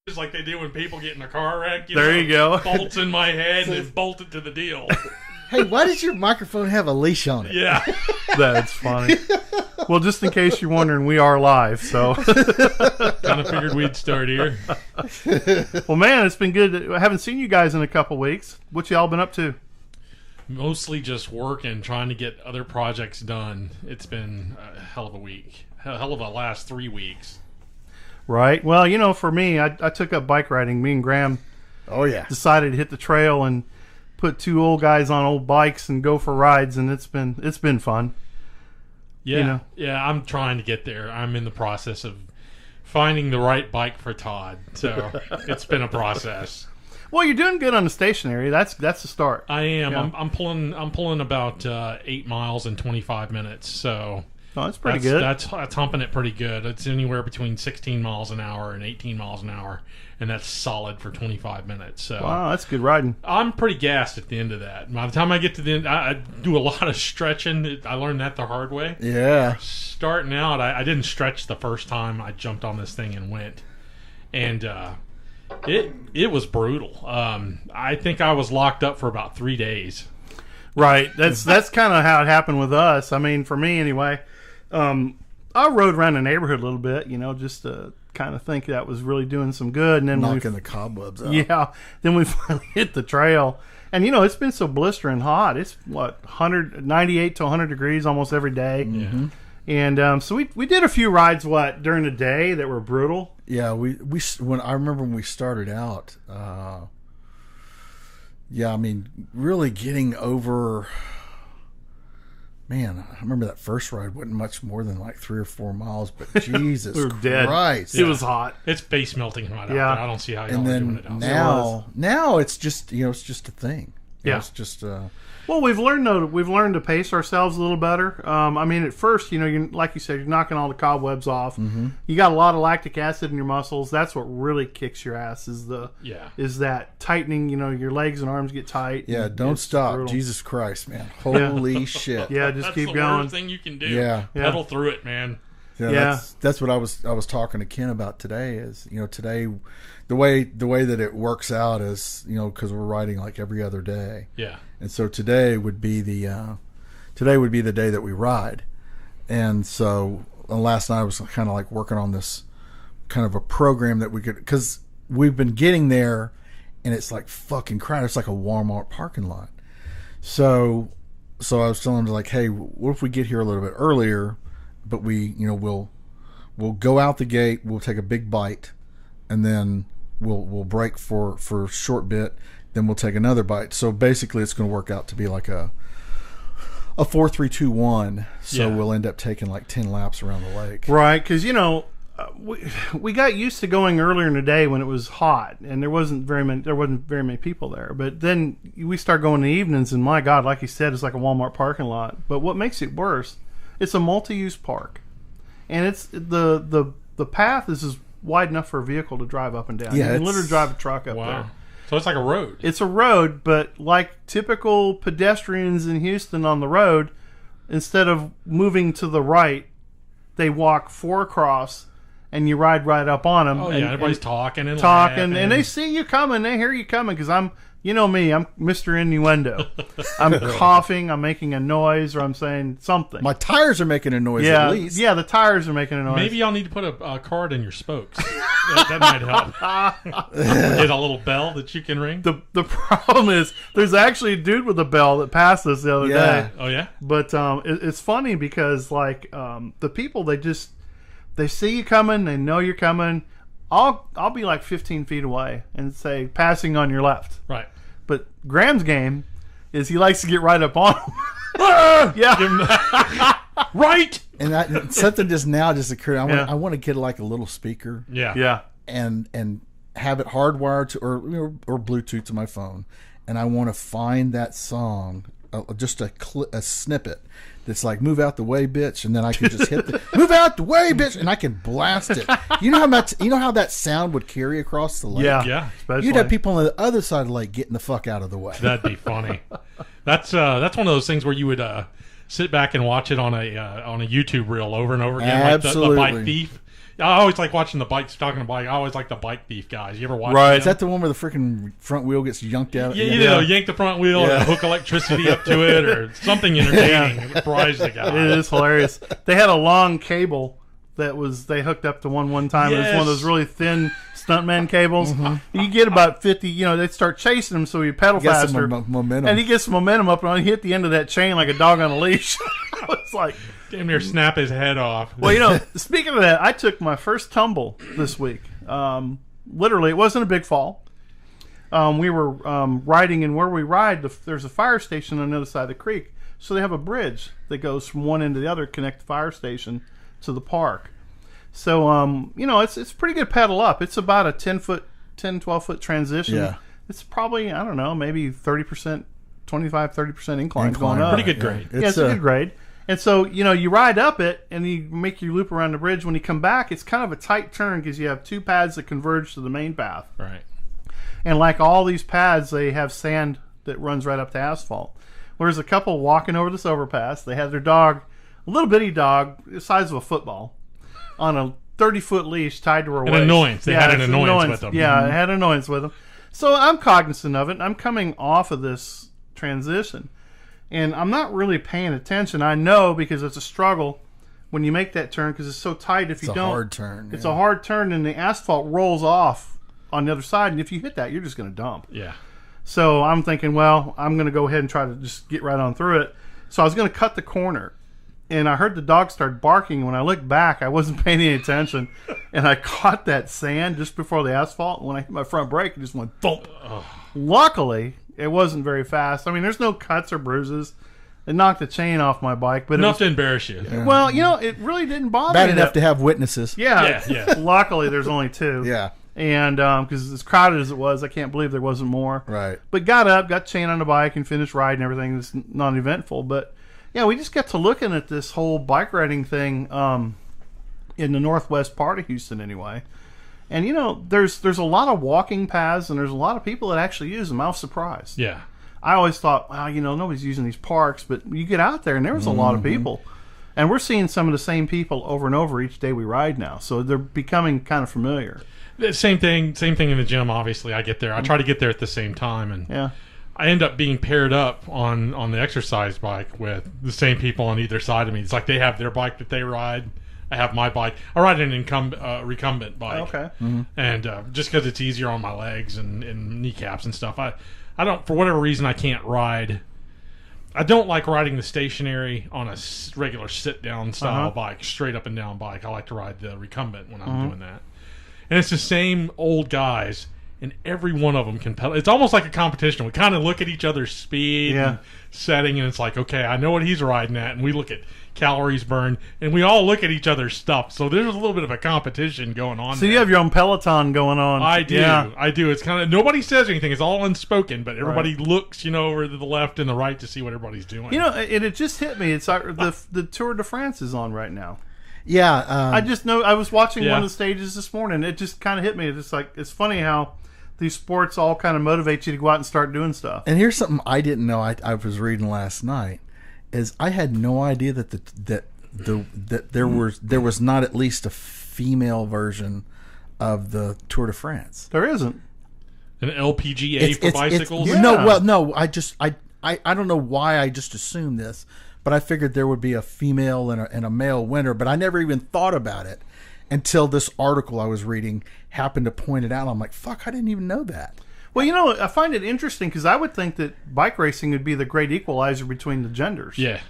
Just like they do when people get in a car wreck. There you go. Bolts in my head and bolt it to the deal. Hey, why does your microphone have a leash on it? Yeah. That's funny. Well, just in case you're wondering, we are live, so. Kind of figured we'd start here. Well, man, it's been good. I haven't seen you guys in a couple weeks. What y'all been up to? Mostly just working, trying to get other projects done. It's been a hell of a week. Hell of a last 3 weeks. Right. Well, you know, for me, I took up bike riding. Me and Graham decided to hit the trail and put two old guys on old bikes and go for rides, and it's been fun. Yeah, you know? Yeah, I'm trying to get there. I'm in the process of finding the right bike for Todd, so it's been a process. Well, you're doing good on the stationary. That's the start. I am. Yeah. I'm pulling about 8 miles in 25 minutes. So that's pretty good. That's humping it pretty good. It's anywhere between 16 miles an hour and 18 miles an hour, and that's solid for 25 minutes. So wow, that's good riding. I'm pretty gassed at the end of that. By the time I get to the end, I do a lot of stretching. I learned that the hard way. Yeah. Starting out, I didn't stretch the first time I jumped on this thing and went, and it was brutal. I think I was locked up for about 3 days. Right. That's kind of how it happened with us. I mean, for me anyway. I rode around the neighborhood a little bit, you know, just to kind of think that was really doing some good. And then knocking the cobwebs out. Yeah. Then we finally hit the trail. And, you know, it's been so blistering hot. It's, 98 to 100 degrees almost every day. Mm-hmm. And so we did a few rides, during the day that were brutal. Yeah, when I remember when we started out, yeah, I mean, really getting over... Man, I remember that first ride wasn't much more than like 3 or 4 miles, but Jesus we were dead. Christ. It was hot. It's face melting right out Yeah. there. I don't see how y'all And are then doing it outside. now it's just, you know, it's just a thing. You know, Yeah. it's just Well, we've learned to pace ourselves a little better. I mean, at first, you know, like you said, you're knocking all the cobwebs off. Mm-hmm. You got a lot of lactic acid in your muscles. That's what really kicks your ass. Is that tightening? You know, your legs and arms get tight. yeah, don't It's stop. brutal. Jesus Christ, man. Holy shit. Yeah, just That's keep the going. worst thing you can do. Yeah. Pedal through it, man. Yeah, that's what I was talking to Ken about today. Is, you know, today the way that it works out is, you know, because we're riding like every other day. Yeah. And so today would be the day that we ride. And so last night I was kind of like working on this kind of a program that we could, because we've been getting there and it's like fucking crowded. It's like a Walmart parking lot. So I was telling him, like, hey, what if we get here a little bit earlier, but we, you know, we'll go out the gate, we'll take a big bite, and then we'll break for a short bit, then we'll take another bite. So basically it's going to work out to be like a 4-3-2-1. So we'll end up taking like 10 laps around the lake. Right, because, you know, we got used to going earlier in the day when it was hot and there wasn't very many people there. But then we start going in the evenings, and my God, like you said, it's like a Walmart parking lot. But what makes it worse, it's a multi-use park, and it's the path is wide enough for a vehicle to drive up and down. Yeah, you can literally drive a truck up Wow. there. So it's like a road. It's a road, but like typical pedestrians in Houston on the road, instead of moving to the right, they walk 4 across, and you ride right up on them. Oh, yeah, everybody's talking and talking, laughing. and they see you coming. They hear you coming, because you know me, I'm Mr. Innuendo. I'm coughing, I'm making a noise, or I'm saying something. My tires are making a noise at least. Yeah, the tires are making a noise. Maybe y'all need to put a card in your spokes. that might help. Get a little bell that you can ring. The problem is, there's actually a dude with a bell that passed us the other day. Oh, yeah? But it's funny because, like, the people, they see you coming, they know you're coming. I'll be like 15 feet away and say, passing on your left. Right. But Graham's game is he likes to get right up on him. Yeah. Right. And something just occurred. I want to get like a little speaker. Yeah. Yeah. And have it hardwired to or Bluetooth to my phone, and I want to find that song, just a snippet that's like "Move Out the Way, Bitch," and then I can just hit the "Move Out the Way, Bitch," and I can blast it. You know how that sound would carry across the lake. Yeah. Especially. You'd have people on the other side of the lake getting the fuck out of the way. That'd be funny. That's one of those things where you would sit back and watch it on a YouTube reel over and over again, Absolutely. like the Bike Thief. I always like watching the bikes. Talking to bike, I always like the bike thief guys. You ever watch? Right. them? Is that the one where the freaking front wheel gets yanked out? Yeah, yank the front wheel or hook electricity up to it or something entertaining. Surprise the guy. It is hilarious. They had a long cable that they hooked up to one time. It was one of those really thin stuntman cables. You get about 50, they start chasing him, so you pedal faster. Momentum. And he gets some momentum up, and he hit the end of that chain like a dog on a leash. It's like... Damn near snap his head off. Well, speaking of that, I took my first tumble this week. Literally, it wasn't a big fall. We were riding, and where we ride, there's a fire station on the other side of the creek. So they have a bridge that goes from one end to the other, connect the fire station to the park. So, it's pretty good pedal up. It's about a 12-foot transition. Yeah. It's probably, I don't know, maybe 30%, 25-30% incline going up. Pretty good grade. Yeah, it's a good grade. And so, you ride up it and you make your loop around the bridge. When you come back, it's kind of a tight turn because you have two pads that converge to the main path. Right. And like all these pads, they have sand that runs right up to asphalt. There's a couple walking over this overpass. They had their dog, a little bitty dog, the size of a football, on a 30-foot leash tied to her waist. An annoyance. They had an annoyance with them. Yeah, it had an annoyance with them. So I'm cognizant of it. I'm coming off of this transition. And I'm not really paying attention. I know because it's a struggle when you make that turn because it's so tight. If you don't, it's a hard turn. It's a hard turn, and the asphalt rolls off on the other side. And if you hit that, you're just going to dump. Yeah. So I'm thinking, well, I'm going to go ahead and try to just get right on through it. So I was going to cut the corner, and I heard the dog start barking. When I looked back, I wasn't paying any attention, and I caught that sand just before the asphalt. When I hit my front brake, it just went thump. Luckily, it wasn't very fast. I mean, there's no cuts or bruises. It knocked the chain off my bike, but enough to embarrass you. Yeah. Well, it really didn't bother me. Bad enough to have witnesses. Yeah. Luckily, there's only two. Yeah. And because as crowded as it was, I can't believe there wasn't more. Right. But got up, got chain on the bike, and finished riding. Everything was non-eventful. But yeah, we just got to looking at this whole bike riding thing in the northwest part of Houston, anyway. And there's a lot of walking paths, and there's a lot of people that actually use them. I was surprised. Yeah. I always thought, wow, nobody's using these parks, but you get out there, and there was a lot of people. And we're seeing some of the same people over and over each day we ride now. So they're becoming kind of familiar. Same thing in the gym, obviously. I get there. I try to get there at the same time, and I end up being paired up on the exercise bike with the same people on either side of me. It's like they have their bike that they ride. I have my bike. I ride an recumbent bike. Okay. And just because it's easier on my legs and kneecaps and stuff, I don't, for whatever reason, I can't ride. I don't like riding the stationary on a regular sit-down style bike, straight up and down bike. I like to ride the recumbent when I'm doing that. And it's the same old guys, and every one of them can pedal. It's almost like a competition. We kind of look at each other's speed and setting, and it's like, okay, I know what he's riding at, and we look at calories burned, and we all look at each other's stuff. So there's a little bit of a competition going on. So you have your own Peloton going on. I do. Yeah. I do. It's kind of, nobody says anything. It's all unspoken, but everybody looks, over to the left and the right to see what everybody's doing. And it just hit me. It's the Tour de France is on right now. Yeah. I just know. I was watching one of the stages this morning. It just kind of hit me. It's like, it's funny how these sports all kind of motivate you to go out and start doing stuff. And here's something I didn't know. I was reading last night. Is I had no idea that there was not at least a female version of the Tour de France. There isn't an LPGA for bicycles. No. I don't know why I just assumed this, but I figured there would be a female and a male winner. But I never even thought about it until this article I was reading happened to point it out. I'm like, fuck, I didn't even know that. Well, I find it interesting because I would think that bike racing would be the great equalizer between the genders. Yeah.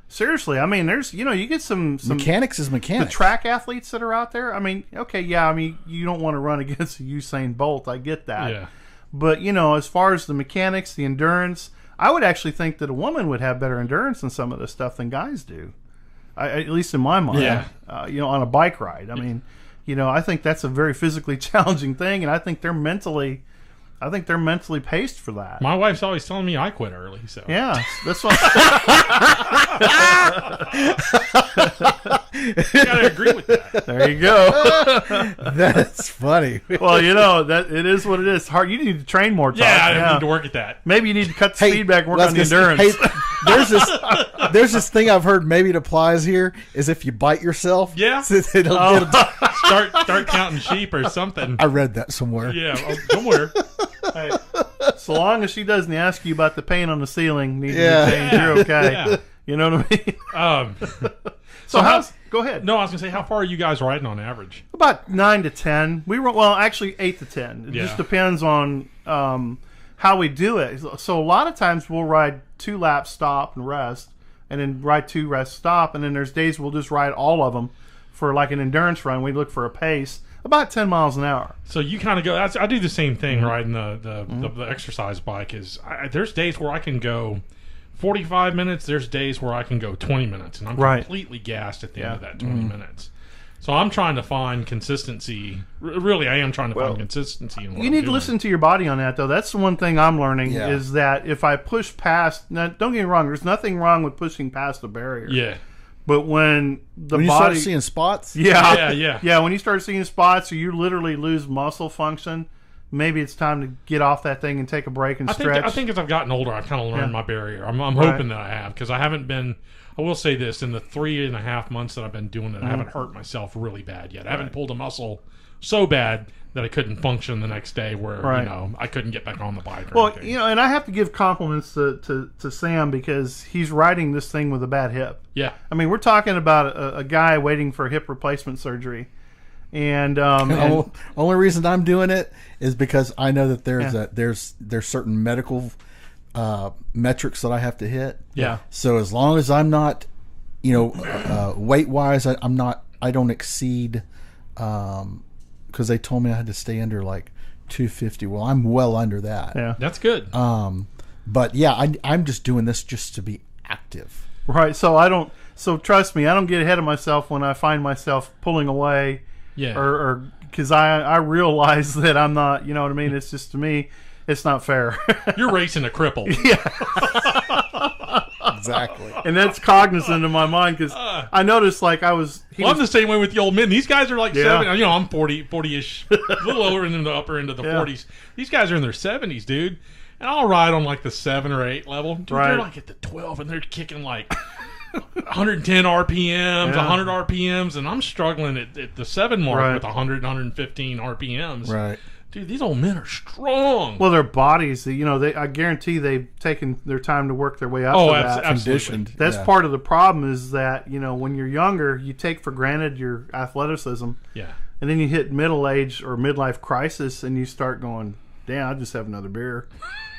Seriously, I mean, there's, you get some mechanics is mechanics. The track athletes that are out there. I mean, okay, you don't want to run against Usain Bolt. I get that. Yeah. But as far as the mechanics, the endurance, I would actually think that a woman would have better endurance in some of this stuff than guys do. At least in my mind. Yeah. On a bike ride. I mean, I think that's a very physically challenging thing, and I think they're mentally paced for that. My wife's always telling me I quit early. So yeah, that's what. You gotta agree with that. There you go. That's funny. Well, that it is what it is. Hard. You need to train more. Yeah, I need to work at that. Maybe you need to cut the speed back, and work on the endurance. there's this thing I've heard, maybe it applies here, is if you bite yourself. Yeah. It'll Start counting sheep or something. I read that somewhere. Yeah, somewhere. Hey, so long as she doesn't ask you about the paint on the ceiling needing to change, you're okay. Yeah. You know what I mean? So go ahead. No, I was gonna say, how far are you guys riding on average? About 9 to 10. Actually 8 to 10. It just depends on how we do it. So a lot of times we'll ride 2 laps, stop and rest, and then ride 2, rest, stop, and then there's days we'll just ride all of them for like an endurance run. We look for a pace about 10 miles an hour. So you kind of go. I do the same thing riding the exercise bike. There's days where I can go 45 minutes. There's days where I can go 20 minutes, and I'm completely gassed at the end of that 20 minutes. So I'm trying to find consistency. Really, I am trying to find consistency in what you need to listen to your body on that, though. That's the one thing I'm learning is that if I push past... Now, don't get me wrong. There's nothing wrong with pushing past the barrier. Yeah. But when you start seeing spots? Yeah, when you start seeing spots or you literally lose muscle function... Maybe it's time to get off that thing and take a break and stretch. I think as I've gotten older, I've kind of learned my barrier. I'm hoping that I have, because I haven't been. I will say this: in the 3.5 months that I've been doing it, I haven't hurt myself really bad yet. I haven't pulled a muscle so bad that I couldn't function the next day, where I couldn't get back on the bike. Or anything. And I have to give compliments to Sam, because he's riding this thing with a bad hip. Yeah, I mean, we're talking about a guy waiting for hip replacement surgery. And only reason I'm doing it is because I know that there's certain medical metrics that I have to hit. Yeah. So as long as I'm not, weight wise, I don't exceed, because they told me I had to stay under like 250. Well, I'm well under that. Yeah, that's good. But yeah, I'm just doing this just to be active. Right. So trust me, I don't get ahead of myself when I find myself pulling away. Yeah. Or because I realize that I'm not, you know what I mean? It's just, to me, it's not fair. You're racing a cripple. Yeah. Exactly. And that's cognizant in my mind, because I noticed like I'm the same way with the old men. These guys are like 70. I'm 40-ish, a little lower in the upper end of the 40s. These guys are in their 70s, dude. And I'll ride on like the 7 or 8 level. Dude, they're like at the 12, and they're kicking like 110 RPMs, 100 RPMs, and I'm struggling at the 7 mark with 100, 115 RPMs. Right. Dude, these old men are strong. Well, their bodies, I guarantee they've taken their time to work their way up to that. Conditioned. That's part of the problem, is that, when you're younger, you take for granted your athleticism. Yeah. And then you hit middle age or midlife crisis, and you start going, damn, I'll just have another beer.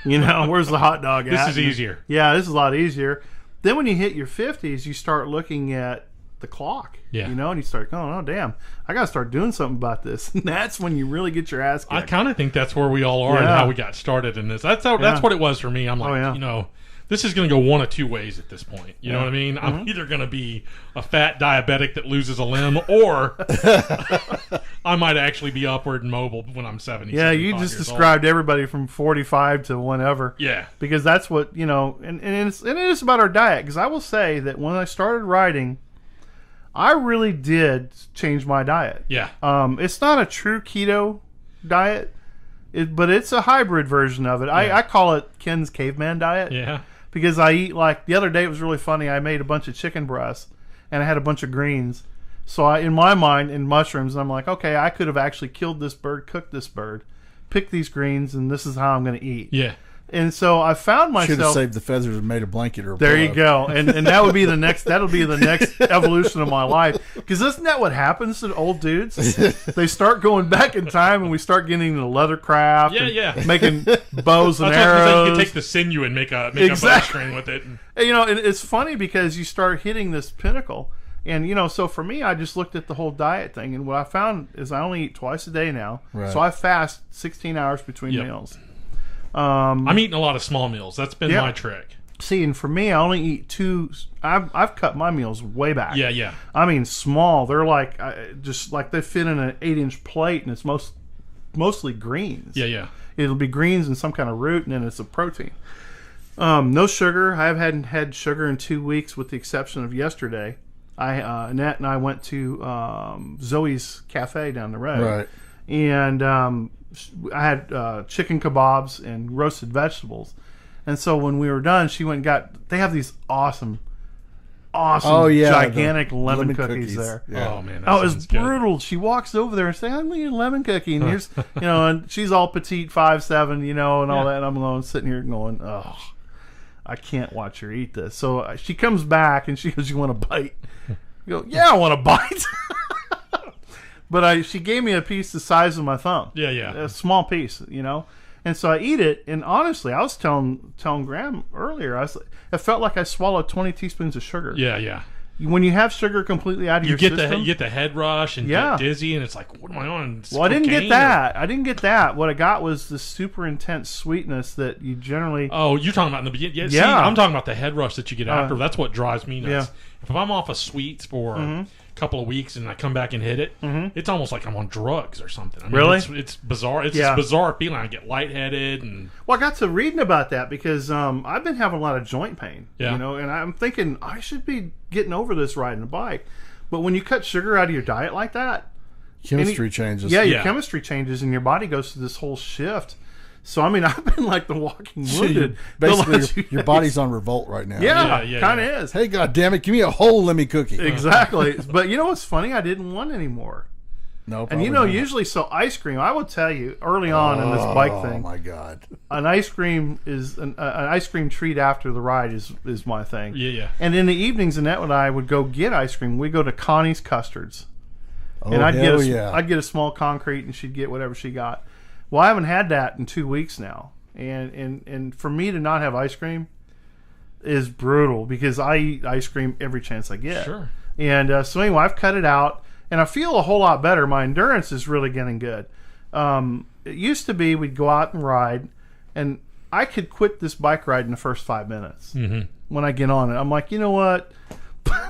Where's the hot dog at? This is easier. Yeah, this is a lot easier. Then when you hit your 50s, you start looking at the clock. Yeah. And you start going, oh, damn, I got to start doing something about this. And that's when you really get your ass kicked. I kind of think that's where we all are and how we got started in this. That's what it was for me. I'm like, this is going to go one of two ways at this point. You know what I mean? I'm either going to be a fat diabetic that loses a limb, or I might actually be upward and mobile when I'm 70. Yeah, you just described everybody from 45 to whenever. Yeah. Because that's what, and it is about our diet. Because I will say that when I started riding, I really did change my diet. Yeah. It's not a true keto diet, but it's a hybrid version of it. I call it Ken's caveman diet. Yeah. Because I eat, like, the other day it was really funny. I made a bunch of chicken breasts, and I had a bunch of greens. So in my mind, in mushrooms, I'm like, okay, I could have actually killed this bird, cooked this bird, picked these greens, and this is how I'm going to eat. Yeah. And so I found myself... Should have saved the feathers and made a blanket or a There you go. And that would be the next... That'll be the next evolution of my life. Because isn't that what happens to old dudes? They start going back in time, and we start getting into leather craft. Yeah. Making bows and arrows. arrows. You can take the sinew and make a bowstring with it. And, it's funny because you start hitting this pinnacle. And, so for me, I just looked at the whole diet thing. And what I found is I only eat twice a day now. Right. So I fast 16 hours between meals. I'm eating a lot of small meals. That's been my trick. See, and for me, I only eat 2. I've cut my meals way back. Yeah. I mean, small. They're like just like they fit in an 8-inch plate, and it's mostly greens. Yeah. It'll be greens and some kind of root, and then it's a protein. No sugar. I hadn't had sugar in 2 weeks, with the exception of yesterday. Annette and I went to Zoe's Cafe down the road, right? And I had chicken kebabs and roasted vegetables. And so when we were done, she went and got. They have these awesome, gigantic lemon cookies there. Yeah. Oh man, Oh, it was brutal. She walks over there and says, "I'm eating a lemon cookie," and here's, and she's all petite, 5'7", and all that. And I'm going, sitting here going, "Oh, I can't watch her eat this." So she comes back and she goes, "You want a bite?" You go, "Yeah, I want a bite." But she gave me a piece the size of my thumb. Yeah. A small piece, And so I eat it, and honestly, I was telling Graham earlier, it felt like I swallowed 20 teaspoons of sugar. Yeah. When you have sugar completely out of your system, you get the head rush and get dizzy, and it's like, what am I on? Well, I didn't get that. What I got was the super intense sweetness that you generally. Oh, you're talking about in the beginning? Yeah. See, I'm talking about the head rush that you get after. That's what drives me nuts. Yeah. If I'm off of sweets for a couple of weeks and I come back and hit it, it's almost like I'm on drugs or something. I mean, really? It's bizarre. It's this bizarre feeling. I get lightheaded and. Well, I got to reading about that because I've been having a lot of joint pain. Yeah. And I'm thinking I should be getting over this riding a bike, but when you cut sugar out of your diet like that, chemistry changes. Yeah, your chemistry changes and your body goes through this whole shift. So I mean, I've been like the walking wounded. Basically, your body's on revolt right now. Yeah, kind of is. Hey, God damn it, give me a whole lemmy cookie. Exactly. But you know what's funny? I didn't want any more. No, and usually, ice cream. I will tell you early on in this bike thing. Oh my God! An ice cream is an ice cream treat after the ride is my thing. Yeah. And in the evenings, Annette and I would go get ice cream. We'd go to Connie's Custards, and I'd get a small concrete, and she'd get whatever she got. Well, I haven't had that in 2 weeks now, and for me to not have ice cream is brutal because I eat ice cream every chance I get. Sure. And so anyway, I've cut it out. And I feel a whole lot better. My endurance is really getting good. It used to be we'd go out and ride, and I could quit this bike ride in the first 5 minutes when I get on it. I'm like, you know what?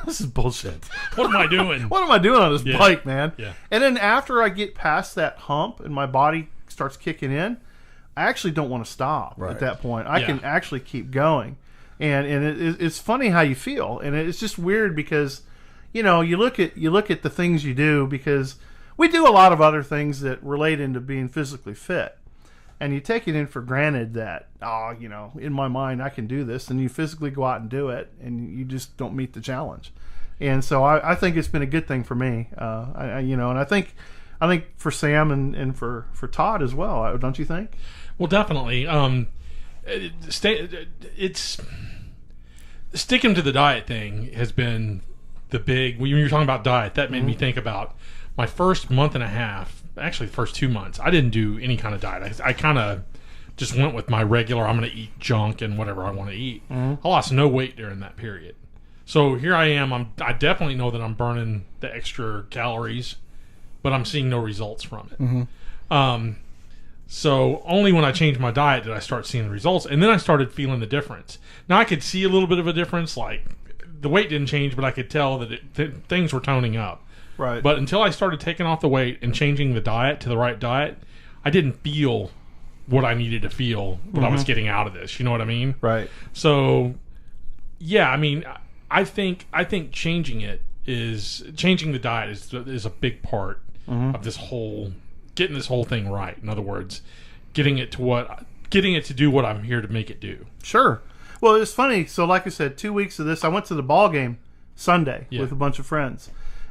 This is bullshit. What am I doing? What am I doing on this bike, man? Yeah. And then after I get past that hump and my body starts kicking in, I actually don't want to stop at that point. I can actually keep going. And it's funny how you feel. And it's just weird because... you look at the things you do because we do a lot of other things that relate into being physically fit, and you take it in for granted that in my mind I can do this, and you physically go out and do it, and you just don't meet the challenge. And so I think it's been a good thing for me, and I think for Sam and for Todd as well, don't you think? Well, definitely. It's sticking to the diet thing has been. The big, when you're talking about diet, that made me think about my first month and a half, actually the first 2 months. I didn't do any kind of diet. I kind of just went with my regular, I'm going to eat junk and whatever I want to eat. I lost no weight during that period. So here I am. I definitely know that I'm burning the extra calories, but I'm seeing no results from it. So only when I changed my diet did I start seeing the results. And then I started feeling the difference. Now I could see a little bit of a difference, like the weight didn't change, but I could tell that things were toning up. Right. But until I started taking off the weight and changing the diet to the right diet, I didn't feel what I needed to feel, what I was getting out of this. You know what I mean? Right. So, yeah, I mean, I think changing the diet is a big part of this whole getting this whole thing right. In other words, getting it to do what I'm here to make it do. Sure. Well, it's funny. So, like I said, 2 weeks of this, I went to the ball game Sunday with a bunch of friends,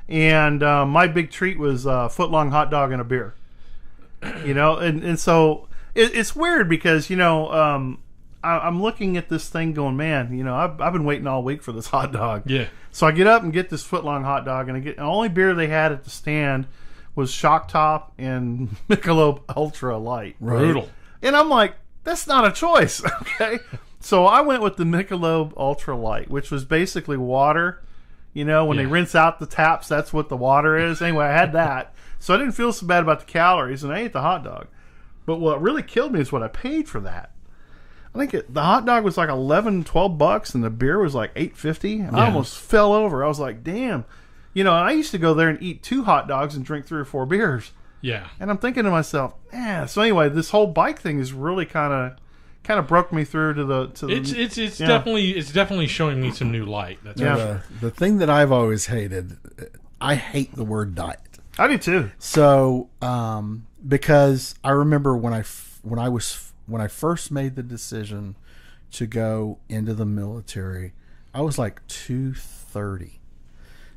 and my big treat was a Footlong Hot Dog and a beer. And so it's weird because I'm looking at this thing going, man, I've been waiting all week for this hot dog. Yeah. So I get up and get this Footlong Hot Dog, and the only beer they had at the stand was Shock Top and Michelob Ultra Light. Right. Brutal. And I'm like, that's not a choice, okay? So I went with the Michelob Ultra Light, which was basically water. When they rinse out the taps, that's what the water is. Anyway, I had that. So I didn't feel so bad about the calories, and I ate the hot dog. But what really killed me is what I paid for that. I think the hot dog was like $11-12, and the beer was like $8.50. I almost fell over. I was like, damn. I used to go there and eat 2 hot dogs and drink 3 or 4 beers. Yeah. And I'm thinking to myself, So anyway, this whole bike thing is really kind of broke me through to the. It's definitely showing me some new light. That's the thing that I've always hated. I hate the word diet. I do too. So because I remember when I first made the decision to go into the military, I was like 230.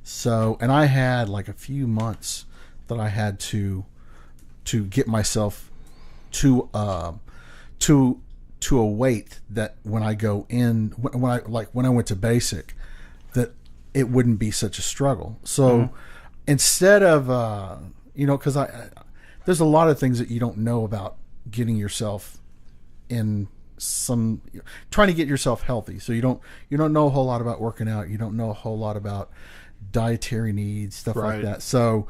So, and I had like a few months that I had to get myself to a weight that when I go in, when I went to basic, that it wouldn't be such a struggle. So instead of, because there's a lot of things that you don't know about getting yourself in trying to get yourself healthy. So you don't know a whole lot about working out. You don't know a whole lot about dietary needs, stuff like that. So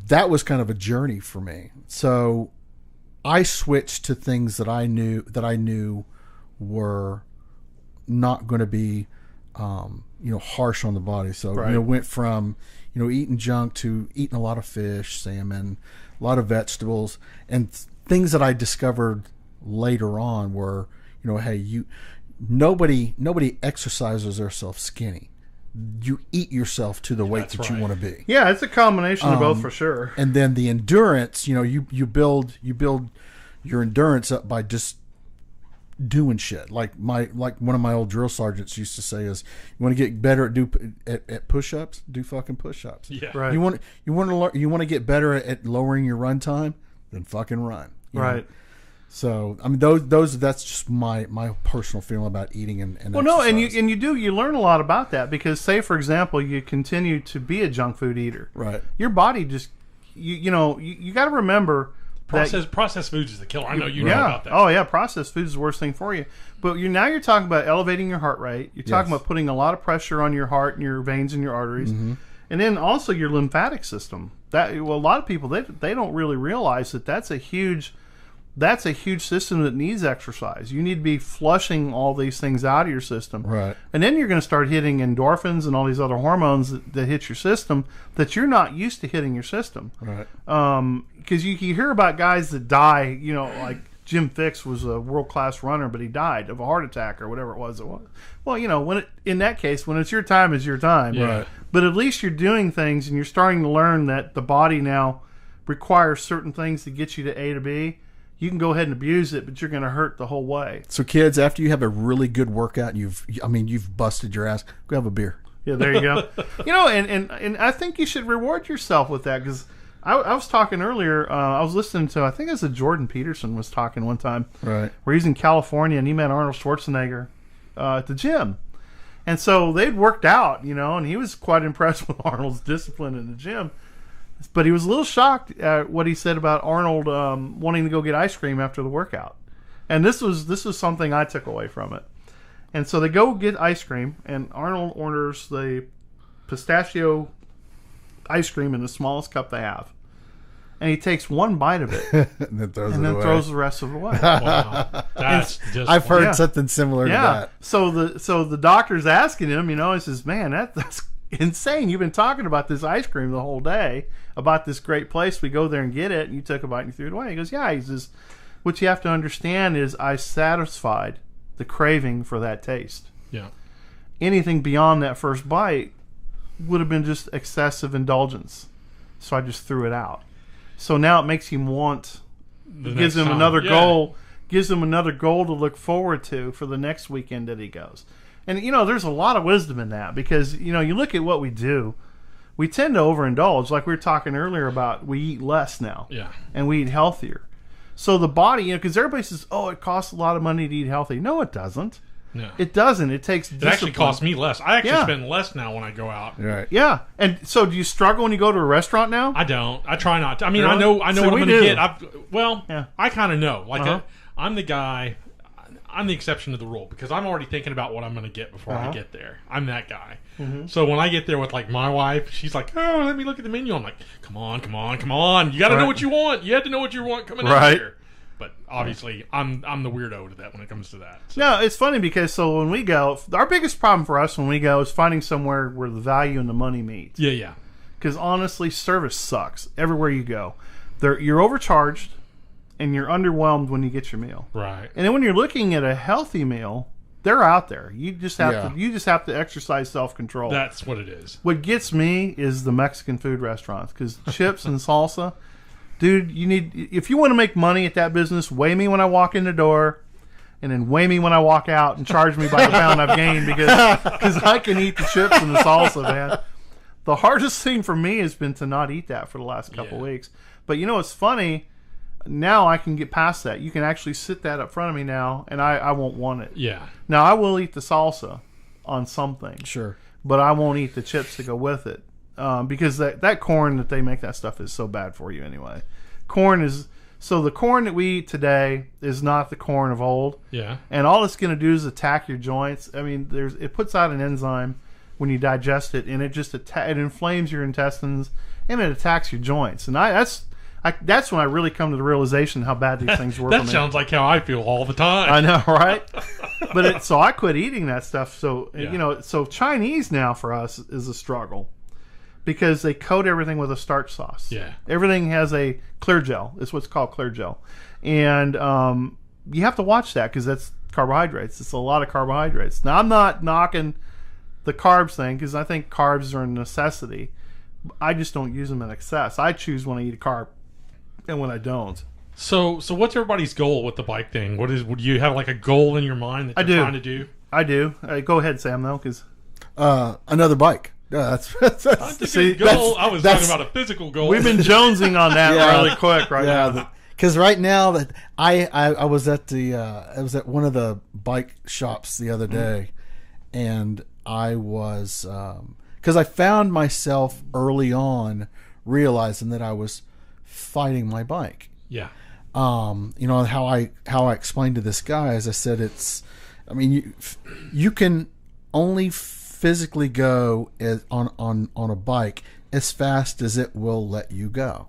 that was kind of a journey for me. So I switched to things that I knew were not going to be, harsh on the body. So, went from, eating junk to eating a lot of fish, salmon, a lot of vegetables, and things that I discovered later on were, nobody exercises themselves skinny. You eat yourself to the weight that you want to be. Yeah, it's a combination of both for sure. And then the endurance, you build your endurance up by just doing shit. Like one of my old drill sergeants used to say is, you want to get better at push-ups, do fucking push-ups. Yeah. Right. You want to get better at lowering your run time, then fucking run. You know? So I mean, that's just my personal feeling about eating and exercise. You learn a lot about that, because say for example you continue to be a junk food eater, right? Your body just you got to remember processed foods is the killer. I know you know about that. Oh yeah, processed foods is the worst thing for you. But you're talking about elevating your heart rate. You're talking about putting a lot of pressure on your heart and your veins and your arteries, and then also your lymphatic system. A lot of people they don't really realize that's a huge system that needs exercise. You need to be flushing all these things out of your system. Right. And then you're going to start hitting endorphins and all these other hormones that hit your system that you're not used to hitting your system. Right. Because you hear about guys that die, like Jim Fixx was a world-class runner, but he died of a heart attack or whatever it was. Well, in that case, when it's your time, it's your time. Yeah. Right. But at least you're doing things and you're starting to learn that the body now requires certain things to get you to A to B. You can go ahead and abuse it, but you're going to hurt the whole way. So kids, after you have a really good workout and you've busted your ass, go have a beer. Yeah, there you go. And I think you should reward yourself with that, because I was talking earlier, I was listening to, I think it was Jordan Peterson was talking one time. Right. Where he's in California and he met Arnold Schwarzenegger at the gym. And so they'd worked out, and he was quite impressed with Arnold's discipline in the gym. But he was a little shocked at what he said about Arnold wanting to go get ice cream after the workout. And this was something I took away from it. And so they go get ice cream, and Arnold orders the pistachio ice cream in the smallest cup they have. And he takes one bite of it and then throws the rest of it away. Wow. That's just I've heard something similar to that. So the doctor's asking him, he says, "Man, that's insane. You've been talking about this ice cream the whole day, about this great place. We go there and get it, and you took a bite and you threw it away." He goes, "Yeah." He says, "What you have to understand is I satisfied the craving for that taste. Yeah. Anything beyond that first bite would have been just excessive indulgence. So I just threw it out. So now it makes him want, gives him another goal, gives him another goal to look forward to for the next weekend that he goes." And, there's a lot of wisdom in that, because, you look at what we do. We tend to overindulge. Like we were talking earlier about, we eat less now. Yeah. And we eat healthier. So the body, because everybody says, "Oh, it costs a lot of money to eat healthy." No, it doesn't. No. It doesn't. It takes discipline. It actually costs me less. I actually spend less now when I go out. Right. Yeah. And so do you struggle when you go to a restaurant now? I don't. I try not to. I mean, Really? I know what I'm going to get. I kind of know. Like, I'm the guy. I'm the exception to the rule, because I'm already thinking about what I'm going to get before I get there. I'm that guy. Mm-hmm. So when I get there with my wife, she's like, "Oh, let me look at the menu." I'm like, "Come on. You got to know what you want. You have to know what you want coming in here." But obviously, I'm the weirdo to that when it comes to that. So. No, it's funny because when we go, our biggest problem for us when we go is finding somewhere where the value and the money meet. Yeah. Because honestly, service sucks everywhere you go. You're overcharged, and you're underwhelmed when you get your meal. Right. And then when you're looking at a healthy meal, they're out there. You just have to exercise self-control. That's what it is. What gets me is the Mexican food restaurants, because chips and salsa. Dude, if you want to make money at that business, weigh me when I walk in the door and then weigh me when I walk out and charge me by the pound I've gained because I can eat the chips and the salsa, man. The hardest thing for me has been to not eat that for the last couple weeks. But you know, it's funny. Now I can get past that. You can actually sit that up front of me now, and I won't want it. Yeah. Now, I will eat the salsa on something. Sure. But I won't eat the chips to go with it. Because that corn that they make that stuff is so bad for you anyway. So the corn that we eat today is not the corn of old. Yeah. And all it's going to do is attack your joints. I mean, it puts out an enzyme when you digest it, and it just it inflames your intestines, and it attacks your joints. And that's when I really come to the realization how bad these things work. That sounds like how I feel all the time. I know, right? But so I quit eating that stuff. So so Chinese now for us is a struggle because they coat everything with a starch sauce. Yeah, everything has a clear gel. It's what's called clear gel, and you have to watch that because that's carbohydrates. It's a lot of carbohydrates. Now I'm not knocking the carbs thing because I think carbs are a necessity. I just don't use them in excess. I choose when I eat a carb and when I don't. So what's everybody's goal with the bike thing? Would you have like a goal in your mind that you're trying to do? I do. Go ahead, Sam, though, because another bike. That's see, goal. I was talking about a physical goal. We've been jonesing on that really quick now. Because right now that I was at one of the bike shops the other day, and I was because I found myself early on realizing that I was fighting my bike. Yeah. You know how I explained to this guy, as I said, you can only physically go on a bike as fast as it will let you go.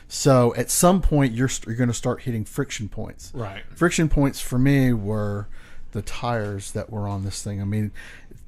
So at some point you're going to start hitting friction points. Right. Friction points for me were the tires that were on this thing. I mean,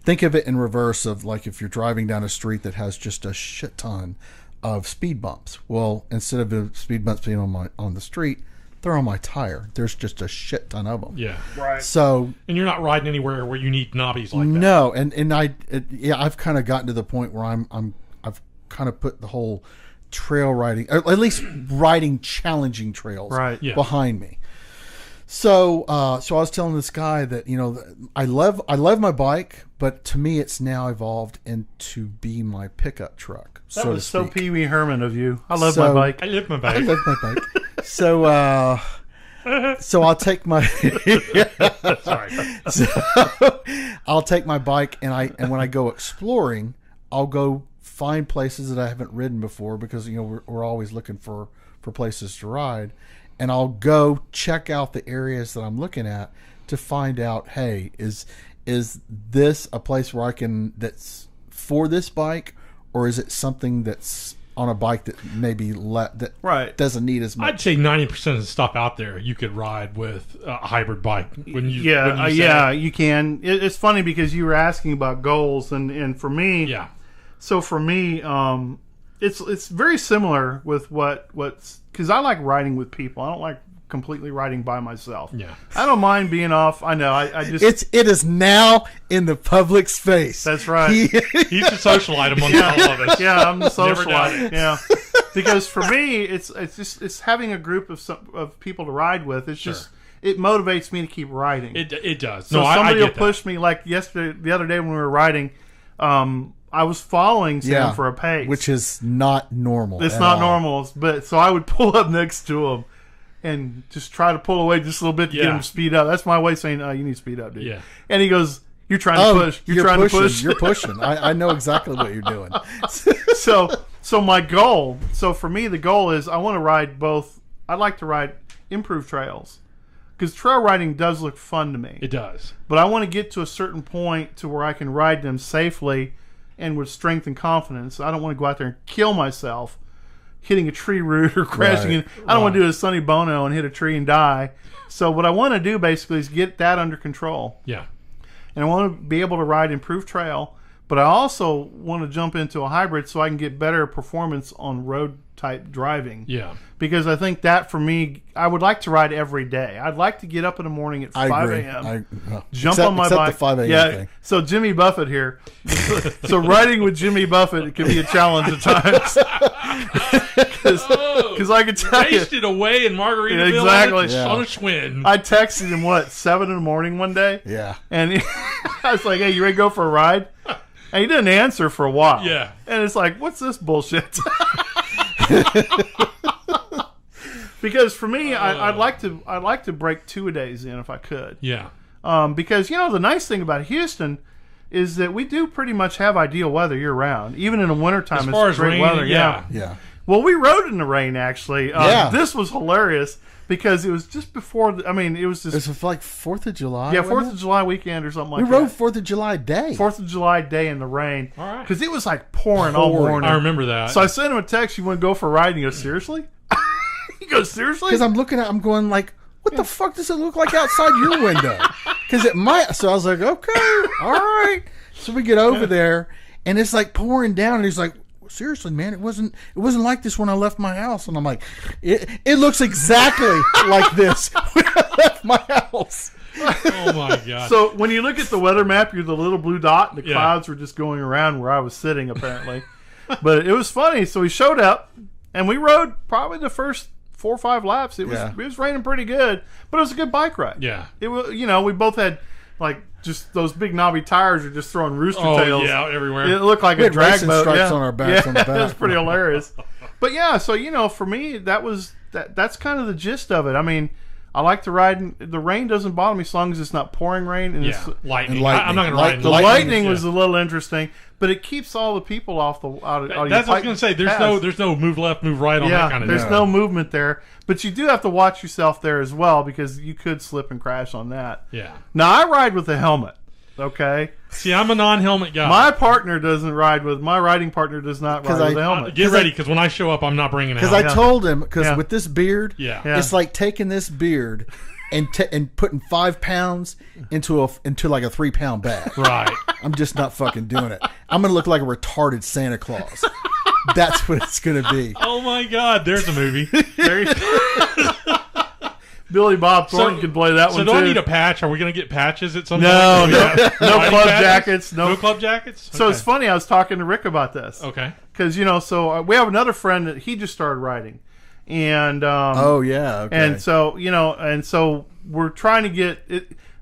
think of it in reverse of like if you're driving down a street that has just a shit ton of speed bumps. Well, instead of the speed bumps being on the street, they're on my tire. There's just a shit ton of them. Yeah, right. So, and you're not riding anywhere where you need knobbies like that. No, and I've kind of gotten to the point where I've kind of put the whole trail riding, or at least riding challenging trails, behind me. So I was telling this guy that I love my bike, but to me it's now evolved into be my pickup truck. That was so Pee Wee Herman of you. I love my bike. I love my bike. So I'll take my sorry. So I'll take my bike and when I go exploring, I'll go find places that I haven't ridden before because we're always looking for places to ride. And I'll go check out the areas that I'm looking at to find out, hey, is this a place where that's for this bike, or is it something that's on a bike that maybe doesn't need as much? I'd say 90% of the stuff out there you could ride with a hybrid bike. You can. It's funny because you were asking about goals, and for me, So for me, it's very similar with what's. Because I like riding with people. I don't like completely riding by myself. Yeah, I don't mind being off. I know. I just it is now in the public space. That's right. He's a socialite among all of us. Yeah, I'm the socialite. Yeah, because for me, it's having a group of people to ride with. It's just it motivates me to keep riding. It does. So somebody will push me. Like the other day when we were riding. I was following Sam for a pace, which is not normal. It's not normal, but so I would pull up next to him and just try to pull away just a little bit to get him to speed up. That's my way of saying, you need to speed up, dude. Yeah. And he goes, "You're trying to push. You're trying to push. You're pushing. I know exactly what you're doing." So my goal. So for me, the goal is I want to ride both. I'd like to ride improved trails because trail riding does look fun to me. It does, but I want to get to a certain point to where I can ride them safely. And with strength and confidence. I don't want to go out there and kill myself hitting a tree root or crashing in. I don't want to do a Sonny Bono and hit a tree and die. So what I want to do basically is get that under control. Yeah. And I want to be able to ride improved trail, but I also want to jump into a hybrid so I can get better performance on road type driving. Yeah. Because I think that for me, I would like to ride every day. I'd like to get up in the morning at 5 a.m. Jump on my bike. The 5 a.m. thing. So Jimmy Buffett here. So riding with Jimmy Buffett can be a challenge at times. because I could tell you. Wasted away in Margaritaville Exactly. on a Schwinn. I texted him 7 in the morning one day. Yeah. And I was like, "Hey, you ready to go for a ride?" And he didn't answer for a while. Yeah. And it's like, what's this bullshit? Because for me, I'd like to break 2-a-days in if I could. Yeah. Because the nice thing about Houston is that we do pretty much have ideal weather year round. Even in the wintertime, As far it's as great rain, weather. Yeah. Well, we rode in the rain actually. Yeah. This was hilarious because it was just before. It was just It's like 4th of July. yeah, wasn't 4th of July weekend or something it? like We that. rode 4th of July day. 4th of July day in the rain. All right. Because it was like pouring all morning. I remember that. So I sent him a text. You want to go for a ride? And he goes, seriously? He goes, seriously? Because I'm going like, what the fuck does it look like outside your window? Because it might. So I was like, okay, all right. So we get over there, and it's like pouring down, and he's like, seriously, man, it wasn't like this when I left my house. And I'm like, it looks exactly like this when I left my house. Oh my god! So when you look at the weather map, you're the little blue dot, and the clouds were just going around where I was sitting, apparently. But it was funny. So he showed up, and we rode probably the first 4 or 5 laps. It was raining pretty good, but it was a good bike ride. Yeah. It was. We both had like just those big knobby tires are just throwing rooster tails. Yeah, everywhere. It looked like We a had drag racing boat. stripes on our backs on the back. It was pretty hilarious. But yeah, so for me, that's kind of the gist of it. I mean, I like to ride. The rain doesn't bother me as long as it's not pouring rain. And Yeah, lightning. and lightning. I'm not going to ride. the lightning was a little interesting, but it keeps all the people off the. Out That's what I was going to say. There's no move left, move right on that kind of there's thing. no movement there, but you do have to watch yourself there as well because you could slip and crash on that. Yeah. Now I ride with a helmet. Okay. See, I'm a non-helmet guy. My riding partner does not ride with a helmet. Get ready, because when I show up, I'm not bringing a Because helmet. I told him, with this beard, Yeah. it's like taking this beard and putting 5 pounds into like a 3-pound bag. Right. I'm just not fucking doing it. I'm gonna look like a retarded Santa Claus. That's what it's gonna be. Oh my God! There's a movie. Billy Bob Thornton could play that So one do too. I need a patch? Are we going to get patches at some No, point? no Riding club patches? jackets. No club jackets? So it's funny. I was talking to Rick about this. Okay. Because we have another friend that he just started riding, and Oh yeah. Okay. and so we're trying to get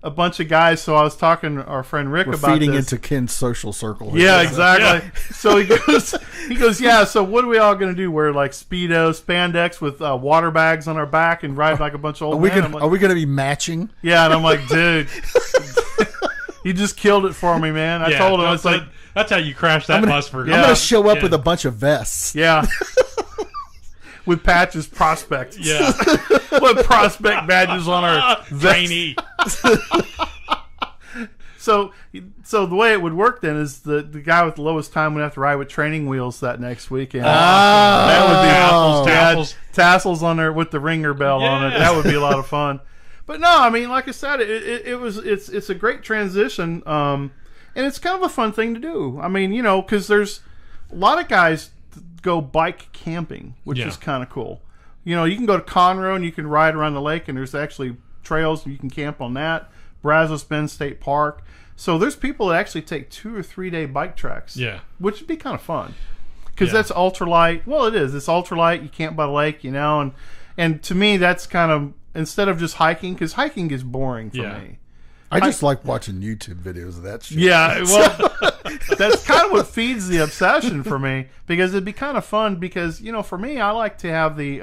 a bunch of guys. So I was talking to our friend Rick We're about feeding this. into Ken's social circle. Yeah, here. exactly. So he goes, yeah. So what are we all going to do? Wear like Speedo, spandex with water bags on our back and ride like a bunch of old men? I'm like, Are we gonna be matching? yeah, and I'm like, dude, you just killed it for me, man. I told him, it's like, that's how you crash that bus for. I'm gonna show up with a bunch of vests. yeah. With patches, prospect. Yeah. What prospect badges on our Trainee. So the way it would work then is the guy with the lowest time would have to ride with training wheels that next weekend. That would be tassels on there with the ringer bell on it. That would be a lot of fun. But no, I mean, like I said, it's a great transition, and it's kind of a fun thing to do. I mean, because there's a lot of guys go bike camping, which is kind of cool. You can go to Conroe and you can ride around the lake, and there's actually trails and you can camp on that. Brazos Bend State Park. So there's people that actually take 2 or 3 day bike treks. Yeah. Which would be kind of fun. Because that's ultralight. Well, it is. It's ultralight. You camp by the lake, and to me, that's kind of, instead of just hiking, because hiking is boring for me. I just like watching YouTube videos of that shit. Yeah, well, that's kind of what feeds the obsession for me, because it'd be kind of fun. Because for me, I like to have the.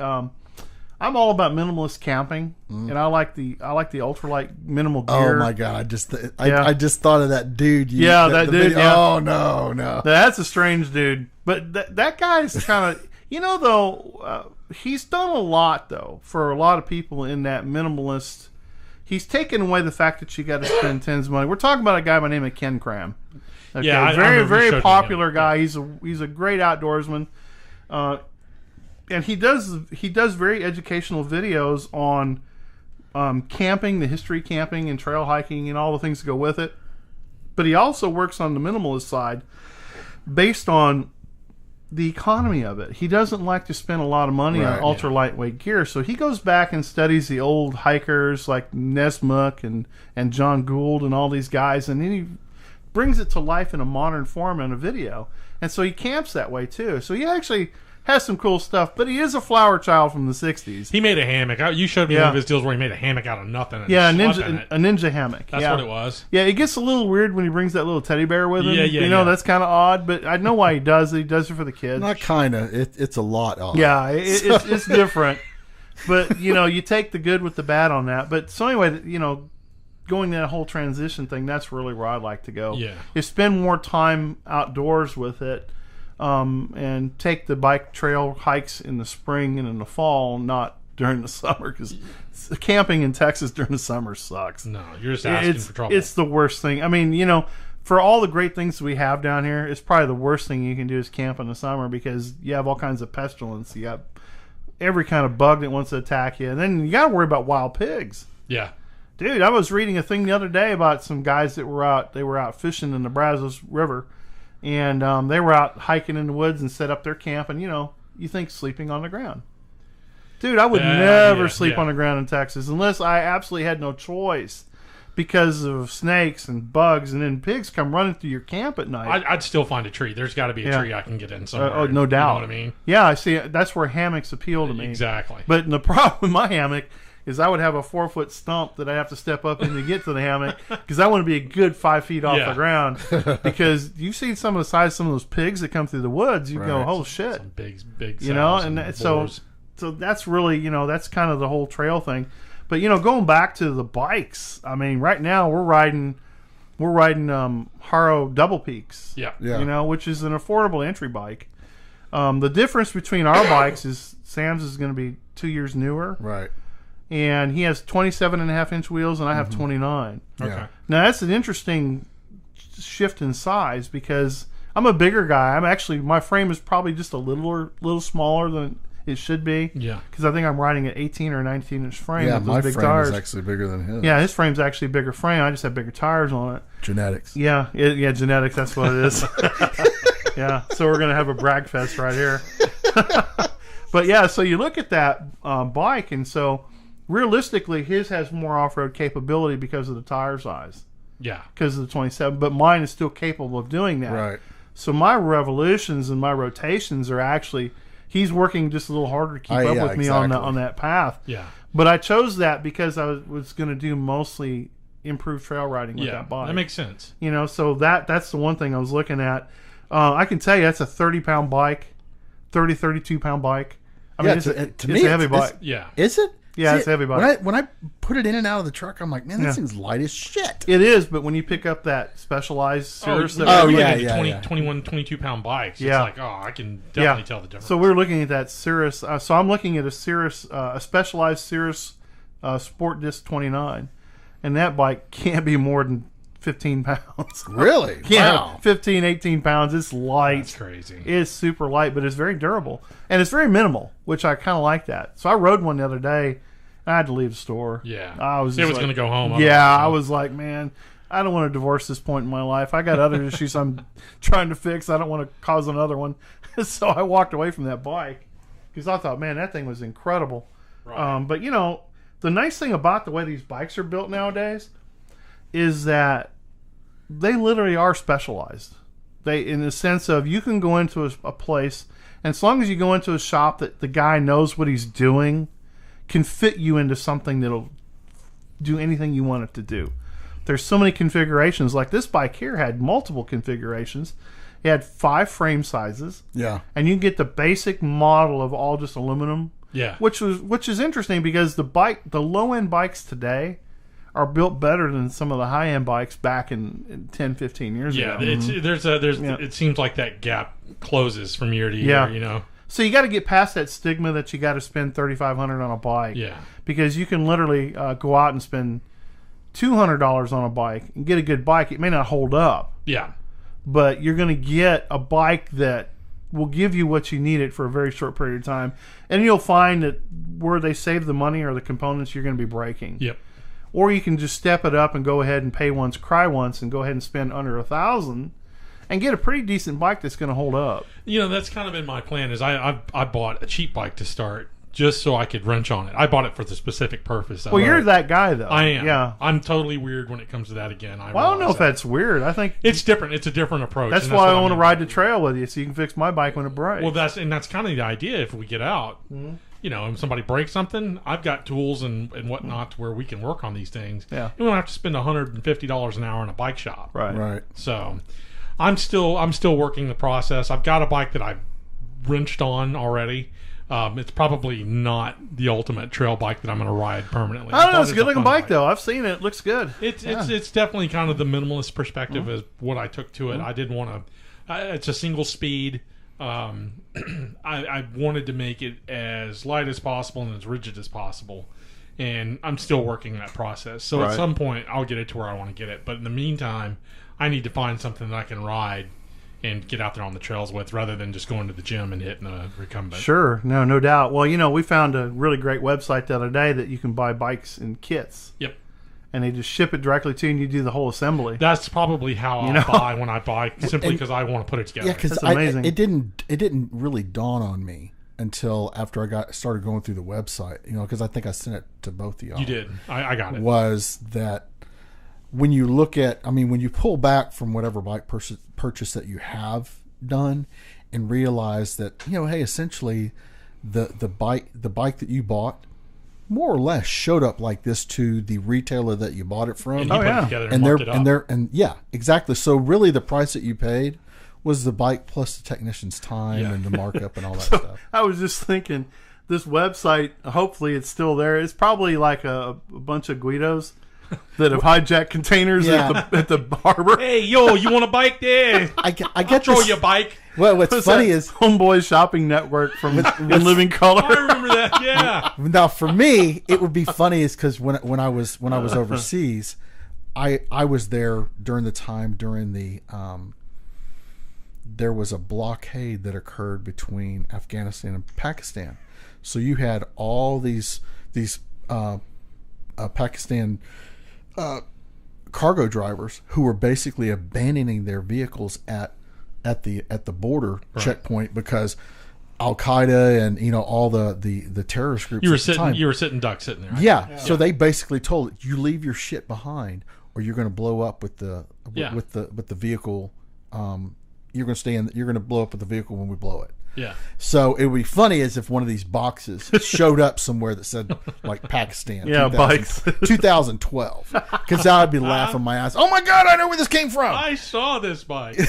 I'm all about minimalist camping, and I like the ultralight minimal gear. Oh my god! I just thought of that dude. That dude. Video. Yeah. Oh no. That's a strange dude, but that guy's kind of though. He's done a lot though for a lot of people in that minimalist. He's taken away the fact that you got to spend tons of money. We're talking about a guy by the name of Ken Cram. Okay, Yeah, very popular guy. He's a great outdoorsman, and he does very educational videos on camping, the history of camping and trail hiking and all the things that go with it. But he also works on the minimalist side, based on the economy of it. He doesn't like to spend a lot of money on ultra lightweight gear, so he goes back and studies the old hikers like Nesmuk and John Gould and all these guys, and then he brings it to life in a modern form in a video. And so he camps that way too. So he actually has some cool stuff, but he is a flower child from the 60s. He made a hammock. You showed me one of his deals where he made a hammock out of nothing. And a slept ninja hammock. That's what it was. Yeah, it gets a little weird when he brings that little teddy bear with him. Yeah, that's kind of odd, but I know why he does it. He does it for the kids. Not kind of. It's a lot odd. Yeah, it's different. But, you take the good with the bad on that. But so anyway, going that whole transition thing, that's really where I'd like to go. Yeah. Is spend more time outdoors with it, and take the bike trail hikes in the spring and in the fall, not during the summer, because camping in Texas during the summer sucks. No, you're just asking for trouble. It's the worst thing. I mean, for all the great things we have down here, it's probably the worst thing you can do is camp in the summer, because you have all kinds of pestilence. You have every kind of bug that wants to attack you. And then you got to worry about wild pigs. Yeah. Dude, I was reading a thing the other day about some guys that were out fishing in the Brazos River. And they were out hiking in the woods and set up their camp. And, you think sleeping on the ground. Dude, I would never sleep on the ground in Texas unless I absolutely had no choice, because of snakes and bugs, and then pigs come running through your camp at night. I'd still find a tree. There's got to be a tree I can get in somewhere. Oh, no doubt. You know what I mean? Yeah, I see. That's where hammocks appeal to me. Exactly. But the problem with my hammock is I would have a 4-foot stump that I have to step up in to get to the hammock, because I want to be a good 5 feet off the ground. Because you see some of the size of some of those pigs that come through the woods, you go, oh shit. Some big and so that's really, that's kind of the whole trail thing. But going back to the bikes, I mean, right now we're riding Haro Double Peaks. Yeah. Which is an affordable entry bike. The difference between our bikes is Sam's is going to be 2 years newer. Right. And he has 27.5-inch wheels, and I have 29. Okay. Now that's an interesting shift in size, because I'm a bigger guy. My frame is probably just a little smaller than it should be. Yeah. Because I think I'm riding an 18 or 19-inch frame. Yeah, with my those big frame tires. is actually bigger than his. Yeah, his frame's actually a bigger frame. I just have bigger tires on it. Genetics. Yeah, genetics. That's what it is. Yeah. So we're gonna have a brag fest right here. But yeah, so you look at that bike, and so realistically, his has more off-road capability because of the tire size. Yeah. Because of the 27, but mine is still capable of doing that. Right. So my revolutions and my rotations are actually, he's working just a little harder to keep up with me on that path. Yeah. But I chose that because I was going to do mostly improved trail riding with that bike. That makes sense. So that's the one thing I was looking at. I can tell you that's a 30-pound bike, 32-pound bike. I mean, it's a heavy bike. Yeah. Is it? Yeah, it's a heavy bike. When I put it in and out of the truck, I'm like, man, this thing's light as shit. It is, but when you pick up that Specialized Cirrus... 21, 22-pound bikes. Yeah. It's like, I can definitely tell the difference. So we're looking at that Cirrus. So I'm looking at a Specialized Cirrus Sport Disc 29. And that bike can't be more than 15 pounds. Really? Yeah, Wow. 15, 18 pounds. It's light. That's crazy. It's super light, but it's very durable. And it's very minimal, which I kind of like that. So I rode one the other day. I had to leave the store. Yeah. I was going to go home. I was like, man, I don't want to divorce this point in my life. I got other issues I'm trying to fix. I don't want to cause another one. So I walked away from that bike because I thought, man, that thing was incredible. Right. But, the nice thing about the way these bikes are built nowadays is that they literally are specialized. They, in the sense of, you can go into a place, and as long as you go into a shop that the guy knows what he's doing, can fit you into something that'll do anything you want it to do. There's so many configurations. Like this bike here had multiple configurations. It had 5 frame sizes. Yeah. And you can get the basic model of all just aluminum. Yeah. Which is interesting because the low end bikes today are built better than some of the high end bikes back in 10, 15 years ago. Yeah, it seems like that gap closes from year to year, So you got to get past that stigma that you got to spend $3,500 on a bike. Yeah. Because you can literally go out and spend $200 on a bike and get a good bike. It may not hold up. Yeah. But you're going to get a bike that will give you what you need it for a very short period of time. And you'll find that where they save the money or the components you're going to be breaking. Yep. Or you can just step it up and go ahead and pay once, cry once, and go ahead and spend under $1,000 and get a pretty decent bike that's going to hold up. That's kind of been my plan. Is I bought a cheap bike to start just so I could wrench on it. I bought it for the specific purpose. Well, you're that guy, though. I am. Yeah. I'm totally weird when it comes to that again. Well, I don't know if that's weird. I think it's different. It's a different approach. That's why I want to ride the trail with you, so you can fix my bike when it breaks. Well, that's kind of the idea. If we get out, you know, and somebody breaks something, I've got tools and whatnot to where we can work on these things. Yeah. And we don't have to spend $150 an hour in a bike shop. Right. So, I'm still working the process. I've got a bike that I've wrenched on already. It's probably not the ultimate trail bike that I'm going to ride permanently. I don't know. It's a good looking bike, though. I've seen it. It looks good. It's definitely kind of the minimalist perspective is what I took to it. I didn't want to. It's a single speed. I wanted to make it as light as possible and as rigid as possible, and I'm still working that process. So at some point, I'll get it to where I want to get it. But in the meantime, I need to find something that I can ride and get out there on the trails with, rather than just going to the gym and hitting a recumbent. Sure, no doubt. Well, you know, we found a really great website the other day that you can buy bikes in kits. Yep. And they just ship it directly to you, and you do the whole assembly. That's probably how I'll buy when I buy, simply because I want to put it together. Yeah, because amazing. It didn't really dawn on me until after I started going through the website. You know, because I think I sent it to both of y'all. You did. I got it. Was that when you look at, I mean, when you pull back from whatever bike purchase that you have done, and realize that, you know, hey, essentially, the bike that you bought more or less showed up like this to the retailer that you bought it from. And he put it together and marked it up. Yeah, exactly. So really, the price that you paid was the bike plus the technician's time and the markup and all that stuff. I was just thinking, this website, hopefully it's still there. It's probably like a bunch of Guidos that have hijacked containers at the harbor. Hey, yo, you want a bike there? I get I'll throw you a bike. Well, what's funny is Homeboy Shopping Network from In Living Color. I remember that. Yeah. Now, for me, it would be funny is because when I was overseas, I was there during the there was a blockade that occurred between Afghanistan and Pakistan. So you had all these Pakistan cargo drivers who were basically abandoning their vehicles at the border checkpoint because Al Qaeda and, you know, all the terrorist groups. You were sitting duck sitting there. Right? Yeah. So they basically told you leave your shit behind, or you're going to blow up with the vehicle. You're going to stay in. You're going to blow up with the vehicle when we blow it. Yeah. So it would be funny as if one of these boxes showed up somewhere that said like Pakistan. Bikes. 2012. Because I'd be laughing my ass. Oh my God! I know where this came from. I saw this bike.